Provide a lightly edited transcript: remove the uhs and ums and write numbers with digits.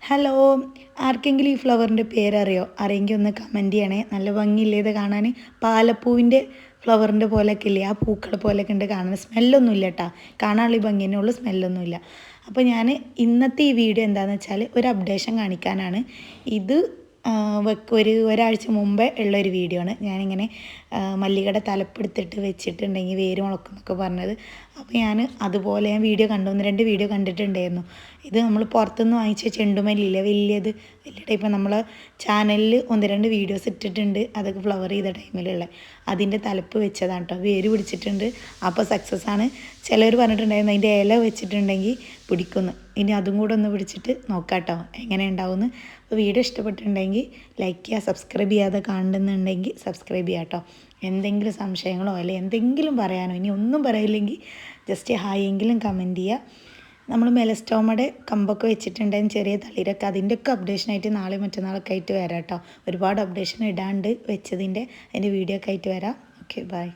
Hello, ആർക്കെങ്കിലും ഈ ഫ്ലവറിൻ്റെ പേരറിയോ? അറിയെങ്കിൽ ഒന്ന് കമൻറ്റ് ചെയ്യണേ. നല്ല ഭംഗിയില്ലേ ഇത് കാണാൻ? പാലപ്പൂവിൻ്റെ ഫ്ലവറിൻ്റെ പോലെയൊക്കെ ഇല്ലേ, ആ പൂക്കൾ പോലെയൊക്കെ ഉണ്ട് കാണാൻ. സ്മെല്ലൊന്നും ഇല്ല കേട്ടോ, കാണാനുള്ള ഈ ഭംഗി തന്നെ ഉള്ളൂ, സ്മെല്ലൊന്നുമില്ല. അപ്പോൾ ഞാൻ ഇന്നത്തെ ഈ വീഡിയോ എന്താണെന്ന് വെച്ചാൽ ഒരു അപ്ഡേഷൻ കാണിക്കാനാണ്. ഇത് ഒരാഴ്ച മുമ്പേ ഉള്ളൊരു വീഡിയോ ആണ്. ഞാനിങ്ങനെ മല്ലികയുടെ തലപ്പെടുത്തിട്ട് വെച്ചിട്ടുണ്ടെങ്കിൽ വേര് മുളക്കും എന്നൊക്കെ പറഞ്ഞത്. അപ്പോൾ അതുപോലെ ഞാൻ വീഡിയോ കണ്ടു, 1-2 വീഡിയോ കണ്ടിട്ടുണ്ടായിരുന്നു. ഇത് നമ്മൾ പുറത്തുനിന്ന് വാങ്ങിച്ച ചെണ്ടുമല്ലിയില്ലേ, വലിയ ടൈപ്പ്, നമ്മൾ ചാനലിൽ 1-2 വീഡിയോസ് ഇട്ടിട്ടുണ്ട്. അതൊക്കെ ഫ്ലവർ ചെയ്ത ടൈമിലുള്ള അതിൻ്റെ തലപ്പ് വെച്ചതാണ് കേട്ടോ. വേര് പിടിച്ചിട്ടുണ്ട്, അപ്പോൾ സക്സസ് ആണ്. ചിലർ പറഞ്ഞിട്ടുണ്ടായിരുന്നു അതിൻ്റെ ഇല വെച്ചിട്ടുണ്ടെങ്കിൽ പിടിക്കുന്നു. ഇനി അതും കൂടെ ഒന്ന് പിടിച്ചിട്ട് നോക്കാം കേട്ടോ എങ്ങനെ ഉണ്ടാവുമെന്ന്. അപ്പോൾ വീഡിയോ ഇഷ്ടപ്പെട്ടിട്ടുണ്ടെങ്കിൽ ലൈക്ക് ചെയ്യുക, സബ്സ്ക്രൈബ് ചെയ്യാതെ കാണുന്നുണ്ടെങ്കിൽ സബ്സ്ക്രൈബ് ചെയ്യുക കേട്ടോ. എന്തെങ്കിലും സംശയങ്ങളോ അല്ലെങ്കിൽ എന്തെങ്കിലും പറയാനോ, ഇനി ഒന്നും പറയില്ലെങ്കിൽ ജസ്റ്റ് ഹായ് എങ്കിലും കമൻറ്റ് ചെയ്യുക. നമ്മൾ മെലസ്റ്റോമയുടെ കമ്പൊക്കെ വെച്ചിട്ടുണ്ടായിരുന്നു, ചെറിയ തളിരൊക്കെ, അതിൻ്റെയൊക്കെ അപ്ഡേഷനായിട്ട് നാളെ മറ്റന്നാളൊക്കെ ആയിട്ട് വരാം കേട്ടോ. ഒരുപാട് അപ്ഡേഷൻ ഇടാണ്ട് വെച്ചതിൻ്റെ അതിൻ്റെ വീഡിയോ ഒക്കെ ആയിട്ട് വരാം. Okay, by.